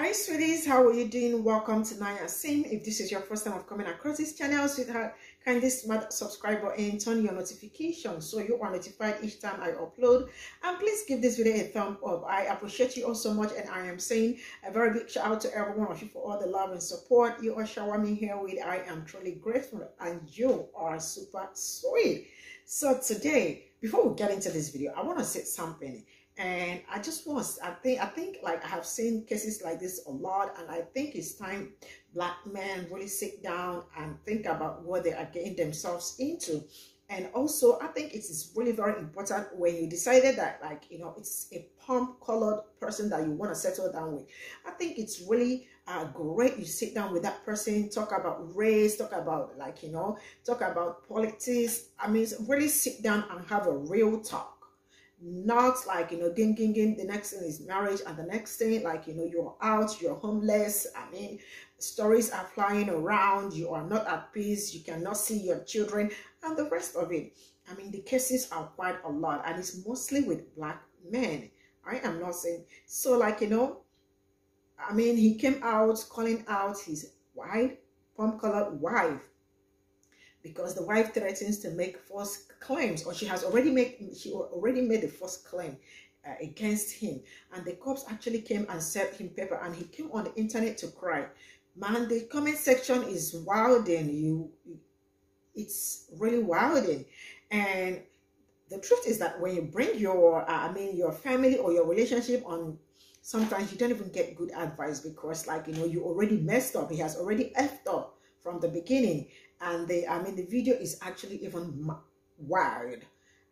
Hi sweeties, how are you doing? Welcome to Naya Sim. If this is your first time of coming across this channel, sweetheart, kindly smash subscribe button and turn your notifications so you are notified each time I upload. And please give this video a thumb up. I appreciate you all so much, and I am saying a very big shout out to every one of you for all the love and support you are showering me here with. I am truly grateful, and you are super sweet. So today, before we get into this video, I want to say something. And I just want, I think like I have seen cases like this a lot, and I think it's time Black men really sit down and think about what they are getting themselves into. And also, I think it is really very important when you decided that, like, you know, it's a palm-colored person that you want to settle down with. I think it's really great you sit down with that person, talk about race, talk about, like, you know, talk about politics. I mean, really sit down and have a real talk. Not like, you know, ging, the next thing is marriage, and the next thing, like, you know, you're out, you're homeless. I mean, stories are flying around, you are not at peace, you cannot see your children, and the rest of it. I mean, the cases are quite a lot, and it's mostly with Black men. I am not saying, so, like, you know, I mean, he came out calling out his white, palm-colored wife, because the wife threatens to make false claims, or she already made the false claim against him. And the cops actually came and served him paper, and he came on the internet to cry. Man, the comment section is wilding. It's really wilding. And the truth is that when you bring your your family or your relationship on, sometimes you don't even get good advice, because, like, you know, you already messed up. He has already effed up from the beginning. And the video is actually even wild.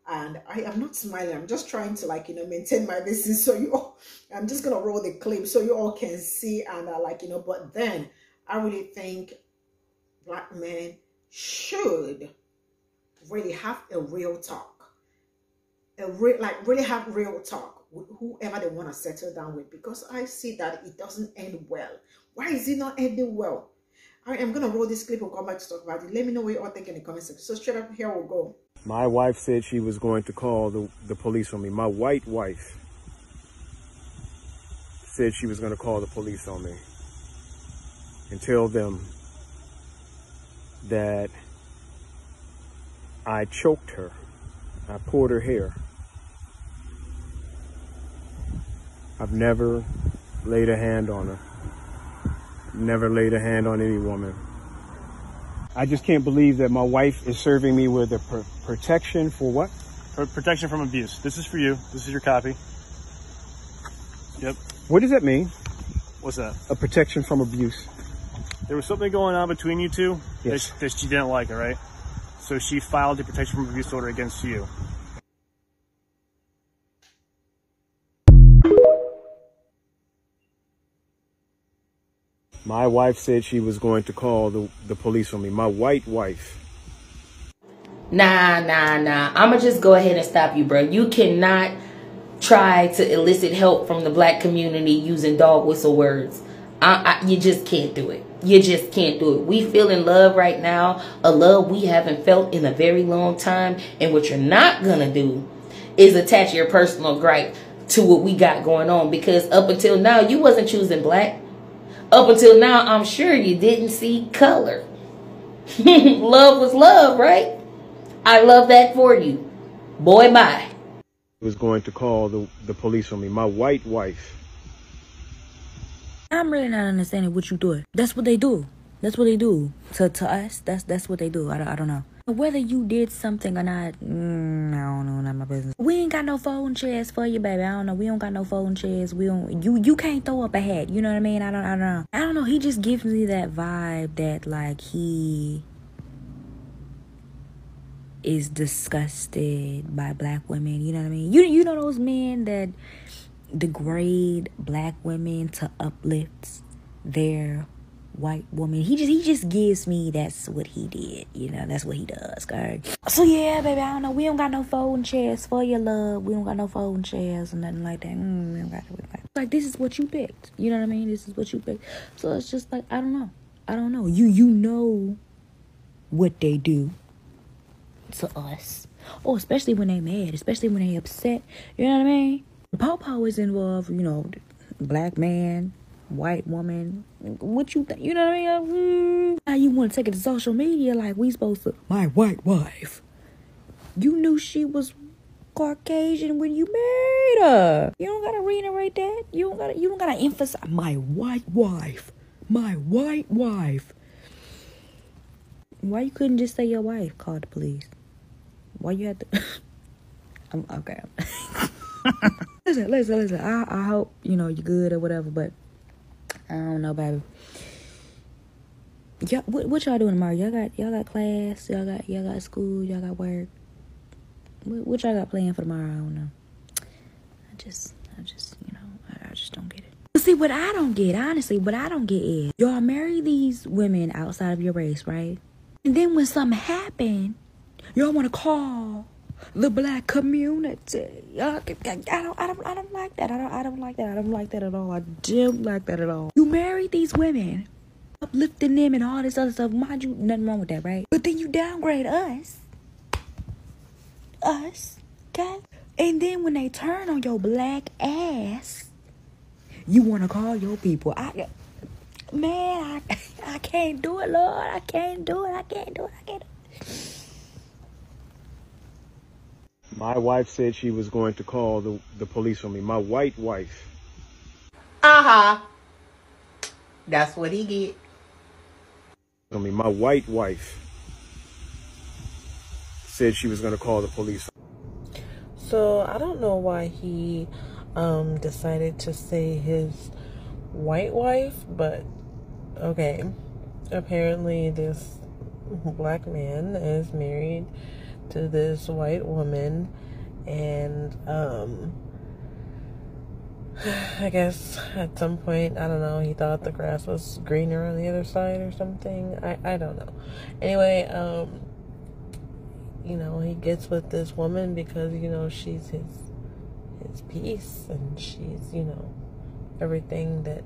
And I am not smiling. I'm just trying to, like, you know, maintain my business. So you all, I'm just going to roll the clip so you all can see. And like, you know, but then I really think Black men should really have a real talk. Really have real talk with whoever they want to settle down with. Because I see that it doesn't end well. Why is it not ending well? I am going to roll this clip and come back to talk about it. Let me know what you all think in the comment section. So straight up, here we'll go. My wife said she was going to call the police on me. My white wife said she was going to call the police on me and tell them that I choked her. I pulled her hair. I've never laid a hand on her. Never laid a hand on any woman. I just can't believe that my wife is serving me with a protection for what? For protection from abuse. This is for you. This is your copy. Yep. What does that mean? What's that? A protection from abuse. There was something going on between you two. Yes. that she didn't like, all right? So she filed a protection from abuse order against you. My wife said she was going to call the police on me. My white wife. Nah. I'ma just go ahead and stop you, bro. You cannot try to elicit help from the Black community using dog whistle words. You just can't do it. You just can't do it. We feel in love right now, a love we haven't felt in a very long time. And what you're not gonna do is attach your personal gripe to what we got going on, because up until now, you wasn't choosing Black. Up until now, I'm sure you didn't see color. Love was love, right? I love that for you. Boy, bye. Was going to call the police on me. My white wife. I'm really not understanding what you do. That's what they do. That's what they do to us. That's what they do. I don't know. Whether you did something or not, I don't know, not my business. We ain't got no folding chairs for you, baby. I don't know. We don't got no folding chairs. We don't. You can't throw up a hat. You know what I mean? I don't know. I don't know. He just gives me that vibe that, like, he is disgusted by Black women. You know what I mean? You know those men that degrade Black women to uplift their white woman. He just gives me, that's what he did, you know, that's what he does, okay? So yeah, baby, I don't know, we don't got no folding chairs for your love. We don't got no folding chairs or nothing like that. We don't got like, this is what you picked, you know what I mean? This is what you picked. So it's just like, I don't know. You know what they do to us, or especially when they mad, especially when they upset, you know what I mean? Popo is involved, you know, Black man, white woman. What you think? You know what I mean? Now you want to take it to social media like we supposed to. My white wife. You knew she was Caucasian when you married her. You don't gotta reiterate that. You don't gotta emphasize my white wife. My white wife. Why you couldn't just say your wife called the police? Why you had to? I'm okay. Listen. I hope you're good or whatever, but I don't know, baby. Yeah, what y'all doing tomorrow? Y'all got class. Y'all got school. Y'all got work. What y'all got planned for tomorrow? I don't know. I just I just don't get it. See, what I don't get, honestly, is y'all marry these women outside of your race, right? And then when something happen, y'all want to call the black community. I don't like that. I don't like that. I don't like that at all. I don't like that at all. You marry these women, uplifting them and all this other stuff. Mind you, nothing wrong with that, right? But then you downgrade us, okay? And then when they turn on your black ass, you want to call your people. I can't do it, Lord. I can't do it. My wife said she was going to call the police on me. My white wife. That's what he get. On me. My white wife said she was going to call the police. So I don't know why he decided to say his white wife, but okay. Apparently this black man is married to this white woman, and I guess at some point, I don't know, he thought the grass was greener on the other side or something. I don't know. Anyway, he gets with this woman because, she's his piece, and she's, everything that,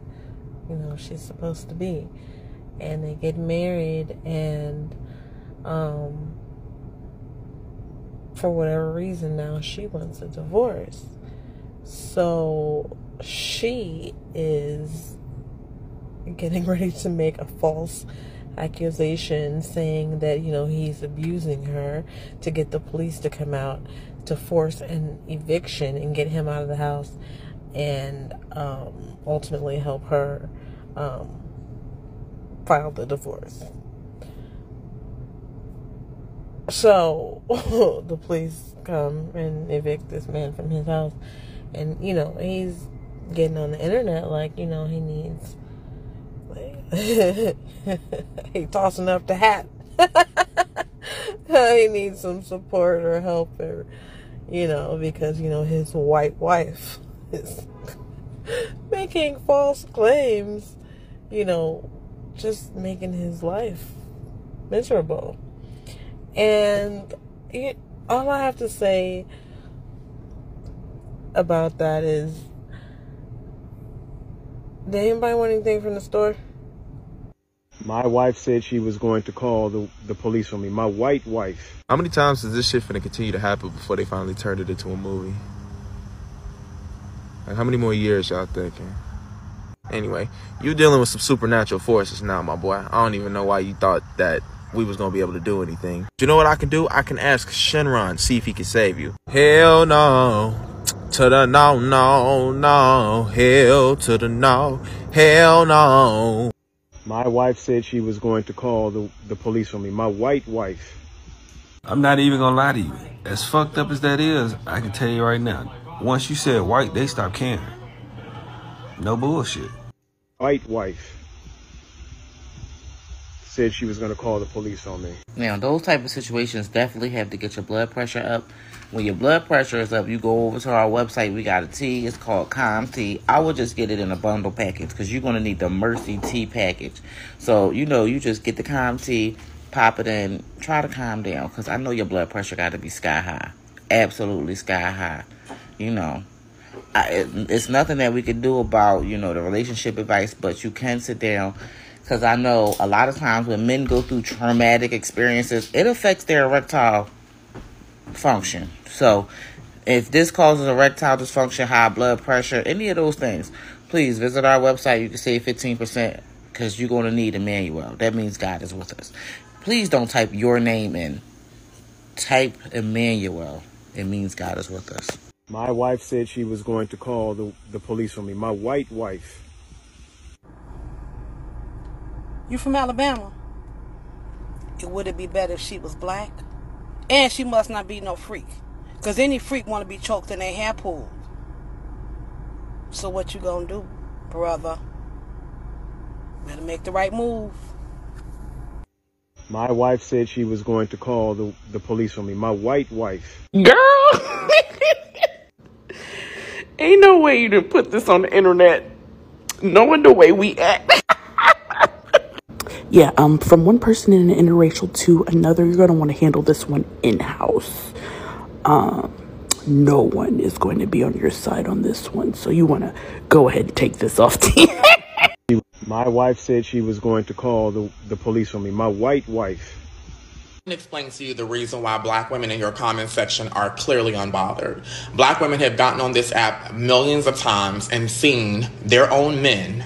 she's supposed to be. And they get married, and for whatever reason now she wants a divorce. So she is getting ready to make a false accusation saying that, he's abusing her, to get the police to come out to force an eviction and get him out of the house, and ultimately help her file the divorce. So the police come and evict this man from his house, and he's getting on the internet like, he needs, he tossing up the hat. He needs some support or help, or because his white wife is making false claims, just making his life miserable. And all I have to say about that is, did anybody want anything from the store? My wife said she was going to call the police on me. My white wife. How many times is this shit finna continue to happen before they finally turned it into a movie? Like, how many more years y'all thinking? Anyway, you dealing with some supernatural forces now, my boy. I don't even know why you thought that we was gonna be able to do anything. You know what I can do? I can ask Shenron, see if he can save you. Hell no. To the no, no, no. Hell to the no. Hell no. My wife said she was going to call the police on me. My white wife. I'm not even gonna lie to you. As fucked up as that is, I can tell you right now, once you said white, they stopped caring. No bullshit. White wife said she was going to call the police on me. Now, those type of situations definitely have to get your blood pressure up. When your blood pressure is up, you go over to our website. We got a tea. It's called Calm Tea. I would just get it in a bundle package because you're going to need the Mercy Tea package. So, you just get the Calm Tea, pop it in, try to calm down, because I know your blood pressure got to be sky high. Absolutely sky high. It's nothing that we can do about, the relationship advice, but you can sit down. Because I know a lot of times when men go through traumatic experiences, it affects their erectile function. So if this causes erectile dysfunction, high blood pressure, any of those things, please visit our website. You can save 15% because you're going to need Emmanuel. That means God is with us. Please don't type your name in. Type Emmanuel. It means God is with us. My wife said she was going to call the police on me. My white wife. You from Alabama? Would it be better if she was black? And she must not be no freak. Because any freak want to be choked in their hair pulled. So what you gonna do, brother? Better make the right move. My wife said she was going to call the police on me. My white wife. Girl, ain't no way you done put this on the internet knowing the way we act. Yeah, from one person in an interracial to another, you're going to want to handle this one in-house. No one is going to be on your side on this one, so you want to go ahead and take this off. My wife said she was going to call the police on me. My white wife. I can explain to you the reason why black women in your comment section are clearly unbothered. Black women have gotten on this app millions of times and seen their own men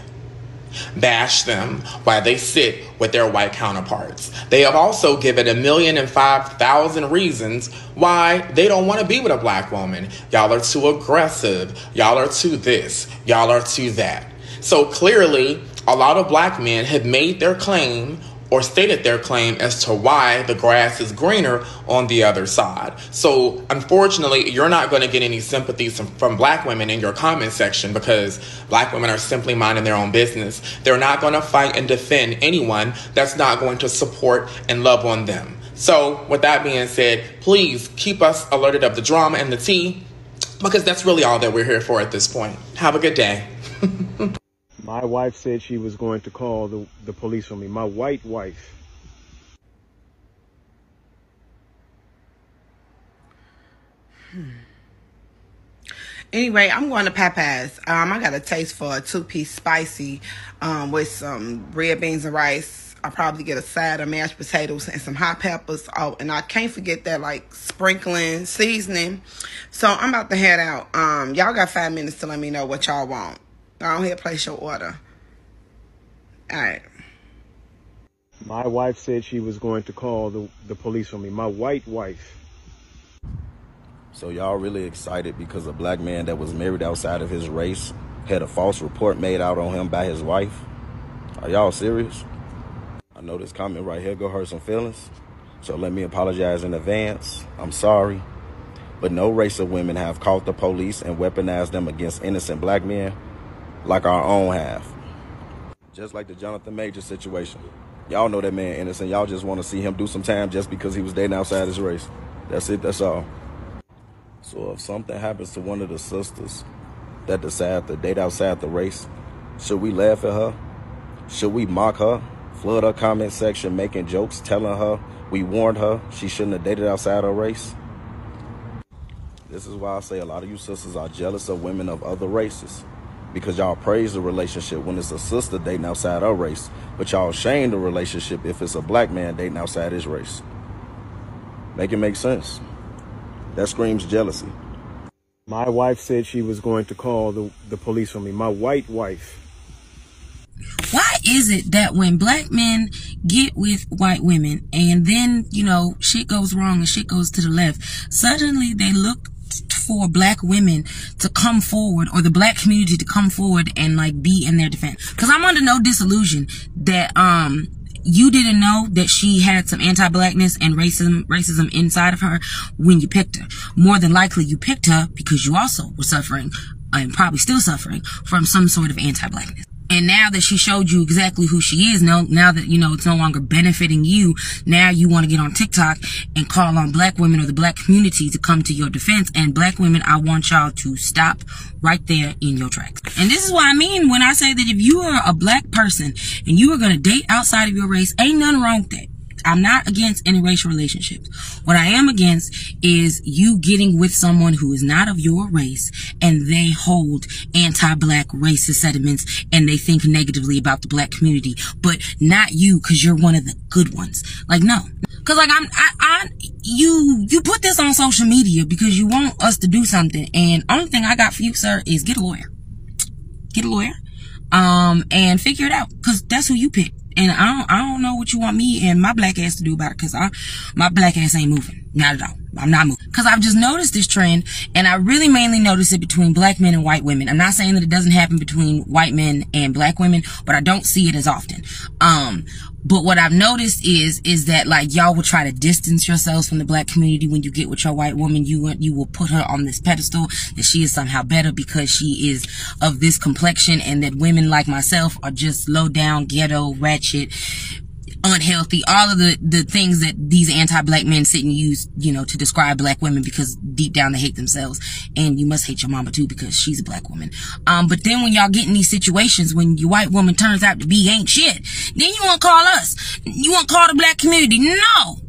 bash them while they sit with their white counterparts. They have also given 1,005,000 reasons why they don't want to be with a black woman. Y'all are too aggressive. Y'all are too this. Y'all are too that. So clearly, a lot of black men have made their claim or stated their claim as to why the grass is greener on the other side. So unfortunately, you're not going to get any sympathies from black women in your comment section because black women are simply minding their own business. They're not going to fight and defend anyone that's not going to support and love on them. So with that being said, please keep us alerted of the drama and the tea because that's really all that we're here for at this point. Have a good day. My wife said she was going to call the police on me. My white wife. Anyway, I'm going to Papa's. I got a taste for a 2-piece spicy with some red beans and rice. I'll probably get a side of mashed potatoes and some hot peppers. Oh, and I can't forget that like sprinkling seasoning. So I'm about to head out. Y'all got 5 minutes to let me know what y'all want. Go ahead, place your order. All right. My wife said she was going to call the police on me. My white wife. So y'all really excited because a black man that was married outside of his race had a false report made out on him by his wife? Are y'all serious? I know this comment right here gonna hurt some feelings. So let me apologize in advance. I'm sorry. But no race of women have caught the police and weaponized them against innocent black men like our own have. Just like the Jonathan Major situation. Y'all know that man innocent. Y'all just want to see him do some time just because he was dating outside his race. That's it, that's all. So if something happens to one of the sisters that decide to date outside the race, should we laugh at her? Should we mock her? Flood her comment section making jokes, telling her we warned her she shouldn't have dated outside her race? This is why I say a lot of you sisters are jealous of women of other races. Because y'all praise the relationship when it's a sister dating outside her race, but y'all shame the relationship if it's a black man dating outside his race. Make it make sense. That screams jealousy. My wife said she was going to call the police on me. My white wife. Why is it that when black men get with white women and then, you know, shit goes wrong and shit goes to the left, suddenly they look for black women to come forward or the black community to come forward and like be in their defense? Because I'm under no disillusion that you didn't know that she had some anti-blackness and racism inside of her when you picked her. More than likely you picked her because you also were suffering and probably still suffering from some sort of anti-blackness. And now that she showed you exactly who she is, now that, you know, it's no longer benefiting you, now you want to get on TikTok and call on black women or the black community to come to your defense. And black women, I want y'all to stop right there in your tracks. And this is what I mean when I say that if you are a black person and you are going to date outside of your race, ain't nothing wrong with that. I'm not against interracial relationships. What I am against is you getting with someone who is not of your race and they hold anti-black racist sentiments and they think negatively about the black community, but not you because you're one of the good ones. Like, no. Cause like you put this on social media because you want us to do something, and only thing I got for you, sir, is get a lawyer. get a lawyer, and figure it out, because that's who you pick. And I don't know what you want me and my black ass to do about it, because my black ass ain't moving. Not at all. I'm not moving. Because I've just noticed this trend, and I really mainly notice it between black men and white women. I'm not saying that it doesn't happen between white men and black women, but I don't see it as often. But what I've noticed is that, like, y'all will try to distance yourselves from the black community when you get with your white woman. You will put her on this pedestal that she is somehow better because she is of this complexion, and that women like myself are just low down, ghetto, ratchet, unhealthy, all of the things that these anti-black men sit and use, you know, to describe black women, because deep down they hate themselves. And you must hate your mama too, because she's a black woman. But then when y'all get in these situations, when your white woman turns out to be ain't shit, then you want to call us. You want to call the black community. No.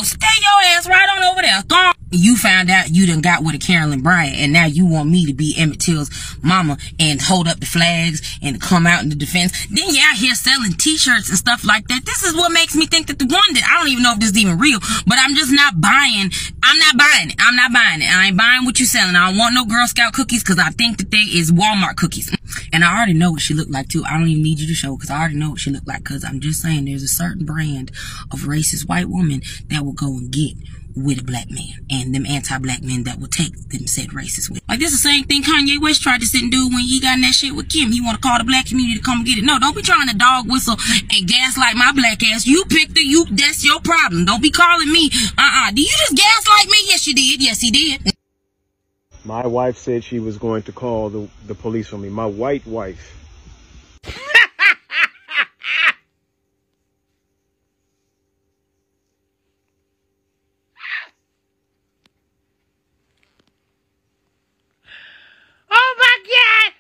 Stay your ass right on over there. Go on. You found out you done got with a Carolyn Bryant, and now you want me to be Emmett Till's mama and hold up the flags and come out in the defense. Then you're out here selling t-shirts and stuff like that. This is what makes me think that the one that, I don't even know if this is even real, but I'm just not buying. I'm not buying it. I ain't buying what you're selling. I don't want no Girl Scout cookies, because I think that they is Walmart cookies. And I already know what she looked like too. I don't even need you to show, because I already know what she looked like, because I'm just saying there's a certain brand of racist white woman that will go and get with a black man, and them anti-black men that will take them said racist with. Like, this is the same thing Kanye West tried to sit and do when he got in that shit with Kim. He want to call the black community to come get it. No, don't be trying to dog whistle and gaslight my black ass. You picked her, that's your problem. Don't be calling me. Do you just gaslight me? Yes, you did. Yes, he did. My wife said she was going to call the police on me. My white wife. Oh my God!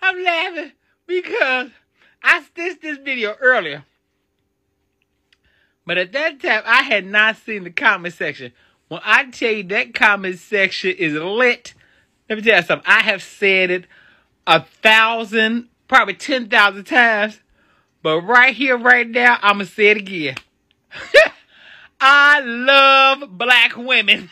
I'm laughing because I stitched this video earlier. But at that time, I had not seen the comment section. When I tell you that comment section is lit, let me tell you something. I have said it 1,000, probably 10,000 times. But right here, right now, I'm going to say it again. I love black women.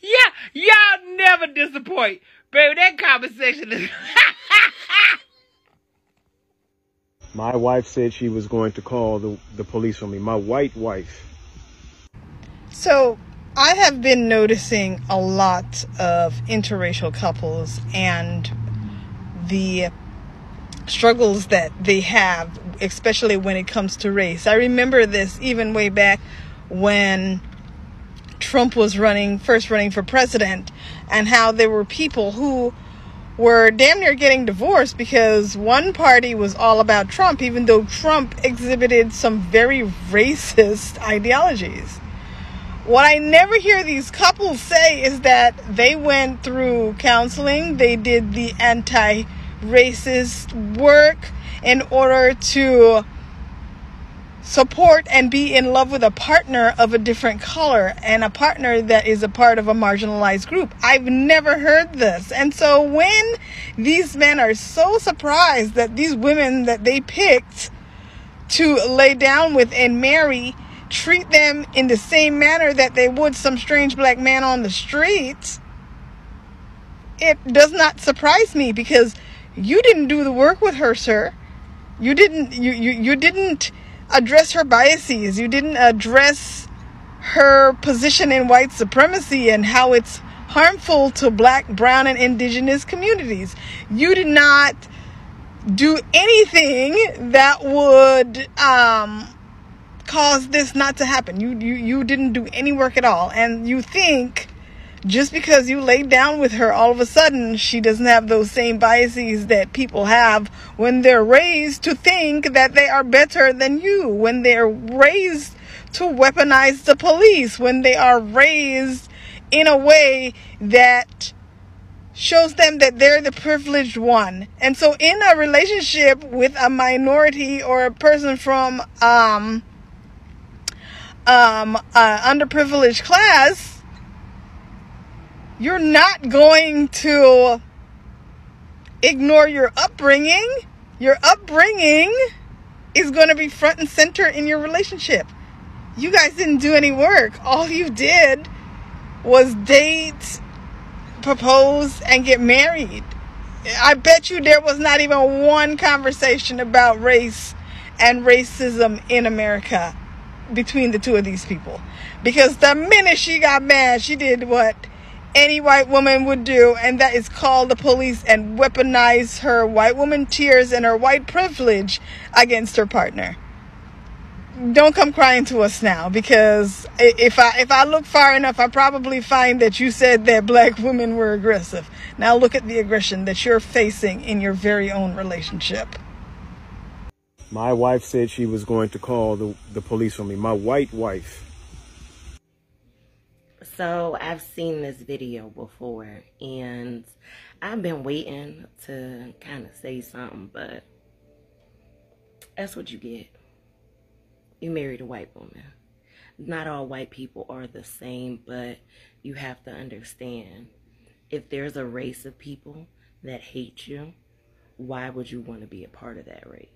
Yeah, y'all never disappoint. Baby, that conversation is... My wife said she was going to call the police on me. My white wife. So, I have been noticing a lot of interracial couples and the struggles that they have, especially when it comes to race. I remember this even way back when Trump was first running for president, and how there were people who were damn near getting divorced because one party was all about Trump, even though Trump exhibited some very racist ideologies. What I never hear these couples say is that they went through counseling, they did the anti-racist work in order to support and be in love with a partner of a different color, and a partner that is a part of a marginalized group. I've never heard this. And so when these men are so surprised that these women that they picked to lay down with and marry treat them in the same manner that they would some strange black man on the street, it does not surprise me, because you didn't do the work with her, sir. You didn't address her biases. You didn't address her position in white supremacy and how it's harmful to black, brown, and indigenous communities. You did not do anything that would cause this not to happen. You didn't do any work at all. And you think just because you laid down with her, all of a sudden she doesn't have those same biases that people have when they're raised to think that they are better than you, when they're raised to weaponize the police, when they are raised in a way that shows them that they're the privileged one. And so in a relationship with a minority or a person from underprivileged class, you're not going to ignore your upbringing. Your upbringing is going to be front and center in your relationship. You guys didn't do any work. All you did was date, propose, and get married. I bet you there was not even one conversation about race and racism in America between the two of these people. Because the minute she got mad, she did what any white woman would do, and that is call the police and weaponize her white woman tears and her white privilege against her partner. Don't come crying to us now, because if I look far enough, I probably find that you said that black women were aggressive. Now look at the aggression that you're facing in your very own relationship. My wife said she was going to call the police on me. My white wife. So I've seen this video before, and I've been waiting to kind of say something, but that's what you get. You married a white woman. Not all white people are the same, but you have to understand, if there's a race of people that hate you, why would you want to be a part of that race?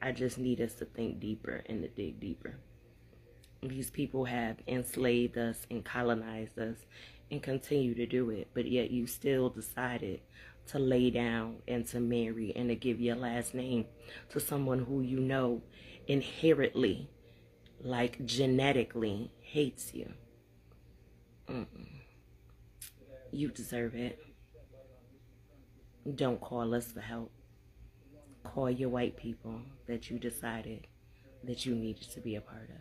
I just need us to think deeper and to dig deeper. These people have enslaved us and colonized us and continue to do it, but yet you still decided to lay down and to marry and to give your last name to someone who you know inherently, like genetically, hates you. You deserve it. Don't call us for help. Call your white people that you decided that you needed to be a part of.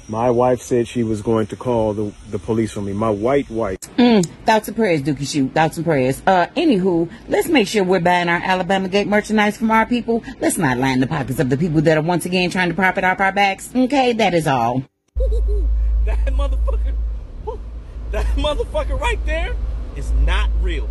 My wife said she was going to call the police on me. My white wife. Thoughts and prayers, Dookie Shoot. Thoughts and prayers. Anywho, let's make sure we're buying our Alabama Gate merchandise from our people. Let's not line the pockets of the people that are once again trying to profit off our backs. Okay, that is all. That motherfucker right there is not real.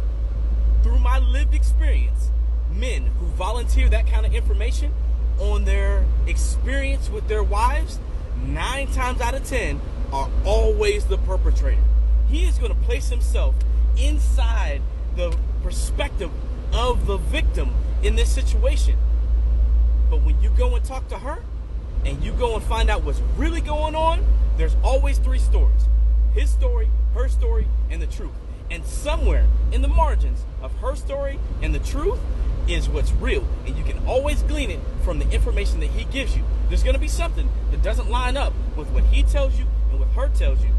Through my lived experience, men who volunteer that kind of information on their experience with their wives, 9 times out of 10 are always the perpetrator. He is going to place himself inside the perspective of the victim in this situation. But when you go and talk to her and you go and find out what's really going on, there's always 3 stories. His story, her story, and the truth. And somewhere in the margins of her story and the truth is what's real. And you can always glean it from the information that he gives you. There's going to be something that doesn't line up with what he tells you and what her tells you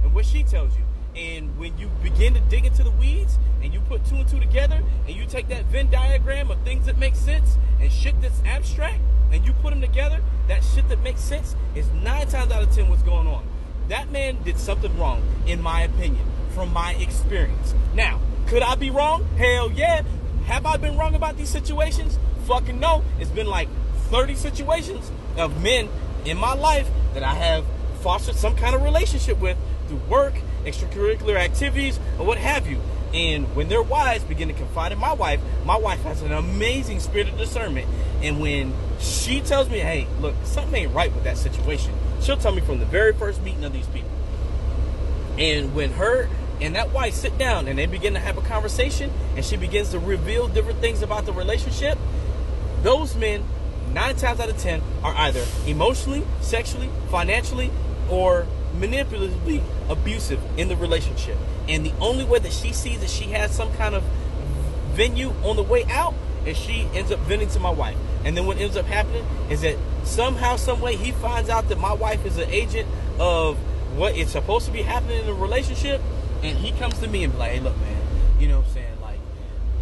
and what she tells you. And when you begin to dig into the weeds and you put 2 and 2 together and you take that Venn diagram of things that make sense and shit that's abstract and you put them together, that shit that makes sense is 9 times out of 10 what's going on. That man did something wrong, in my opinion, from my experience. Now, could I be wrong? Hell yeah. Have I been wrong about these situations? Fucking no. It's been like 30 situations of men in my life that I have fostered some kind of relationship with through work, extracurricular activities, or what have you. And when their wives begin to confide in my wife has an amazing spirit of discernment. And when she tells me, hey, look, something ain't right with that situation, she'll tell me from the very first meeting of these people. And when her and that wife sit down and they begin to have a conversation and she begins to reveal different things about the relationship, those men, 9 times out of 10, are either emotionally, sexually, financially, or manipulatively abusive in the relationship. And the only way that she sees that she has some kind of venue on the way out is she ends up venting to my wife. And then what ends up happening is that somehow, some way, he finds out that my wife is an agent of what is supposed to be happening in the relationship. And he comes to me and be like, hey, look, man, you know what I'm saying? Like,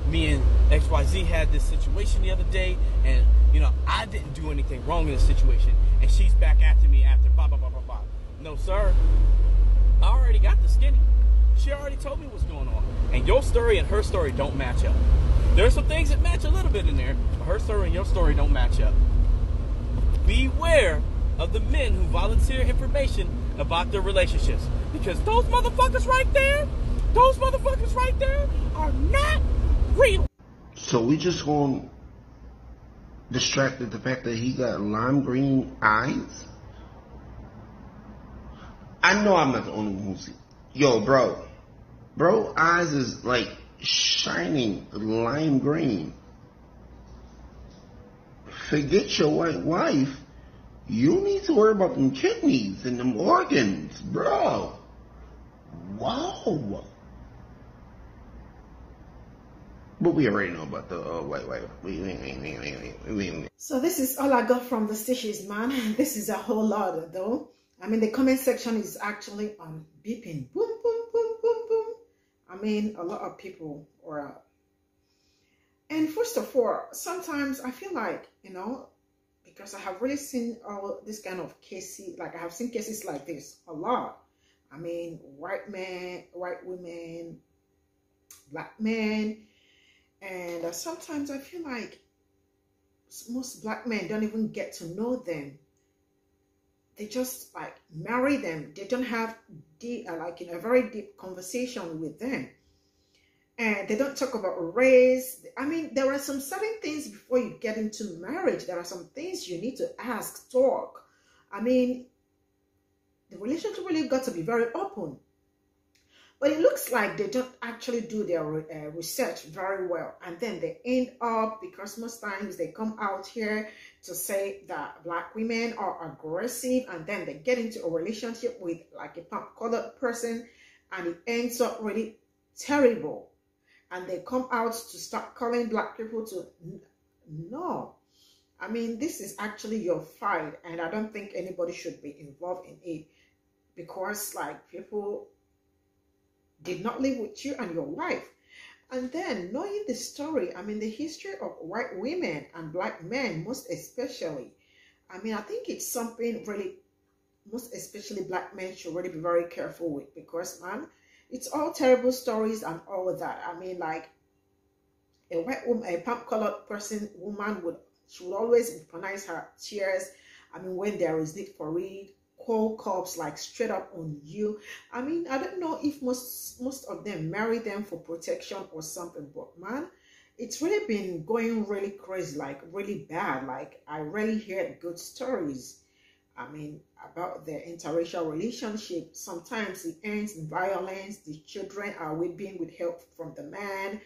me and XYZ had this situation the other day, and, you know, I didn't do anything wrong in this situation. And she's back after me after blah, blah, blah, blah, blah. No, sir. I already got the skinny. She already told me what's going on. And your story and her story don't match up. There are some things that match a little bit in there, but her story and your story don't match up. Beware of the men who volunteer information about their relationships. Because those motherfuckers right there are not real. So we just gonna distract the fact that he got lime green eyes? I know I'm not the only one who see. Yo, bro, eyes is like shining lime green. forget your white wife. You need to worry about them kidneys and them organs, bro. Wow. But we already know about the white wife. So this is all I got from the stitches, man. This is a whole lot, though. I mean, the comment section is actually beeping. Boom, boom, boom, boom, boom. I mean, a lot of people are. And first of all, sometimes I feel like, you know, because I have really seen all this kind of cases, like I have seen cases like this a lot. I mean, white men, white women, black men. And sometimes I feel like most black men don't even get to know them. They just like marry them. They don't have deep, like, you know, a very deep conversation with them. And they don't talk about race. I mean, there are some certain things before you get into marriage. There are some things you need to ask, talk. I mean, the relationship really got to be very open. But it looks like they don't actually do their research very well. And then they end up, because most times they come out here to say that black women are aggressive, and then they get into a relationship with like a pop-colored person, and it ends up really terrible. And they come out to start calling black people to, no. I mean, this is actually your fight, and I don't think anybody should be involved in it, because like people did not live with you and your wife. And then knowing the story, I mean, the history of white women and black men, most especially, I mean, I think it's something really, most especially black men should really be very careful with, because, man, it's all terrible stories and all of that. I mean, like a white woman, a pop-colored woman would always weaponize her tears. I mean, when there is need for it, call cops like straight up on you. I mean, I don't know if most of them marry them for protection or something, but man, it's really been going really crazy, like really bad. Like I really hear good stories. I mean, about their interracial relationship. Sometimes it ends in violence. The children are being with help from the man,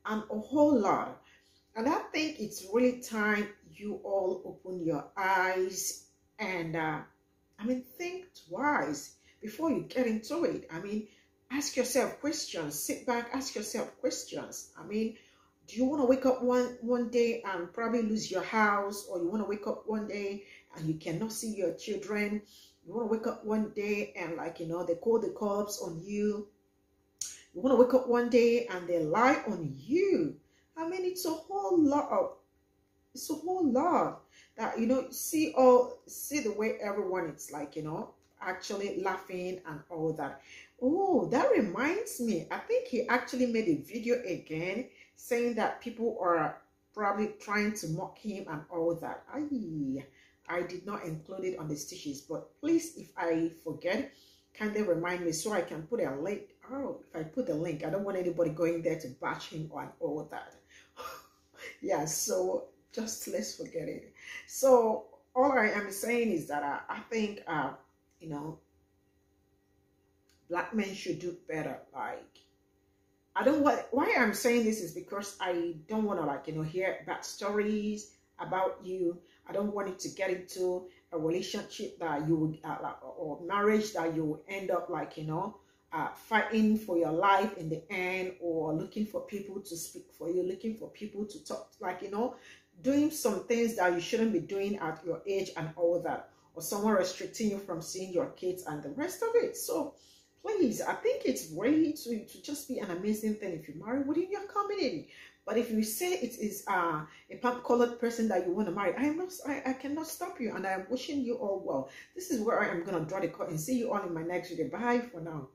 and a whole lot. And I think it's really time you all open your eyes and I mean, think twice before you get into it. I mean, ask yourself questions. Sit back, ask yourself questions. I mean, do you want to wake up one day and probably lose your house, or you want to wake up one day and you cannot see your children? You want to wake up one day and, like, you know, they call the cops on you. You want to wake up one day and they lie on you. I mean, it's a whole lot that, you know, see the way everyone, it's like, you know, actually laughing and all that. Oh, that reminds me, I think he actually made a video again saying that people are probably trying to mock him and all that. I did not include it on the stitches, but please, if I forget, kindly remind me so I can put a link. Oh, if I put the link, I don't want anybody going there to bash him and all that. Yeah, so just let's forget it. So all I am saying is that I think you know, black men should do better. Like, why I'm saying this is because I don't want to, like, you know, hear bad stories about you. I don't want it to get into a relationship that you would or marriage that you will end up, like, you know, fighting for your life in the end, or looking for people to speak for you, looking for people to talk, like, you know, doing some things that you shouldn't be doing at your age and all that, or someone restricting you from seeing your kids and the rest of it. So please, I think it's really to just be an amazing thing if you marry within your community. But if you say it is a pop-colored person that you want to marry, I cannot stop you, and I am wishing you all well. This is where I am going to draw the curtain. See you all in my next video. Bye for now.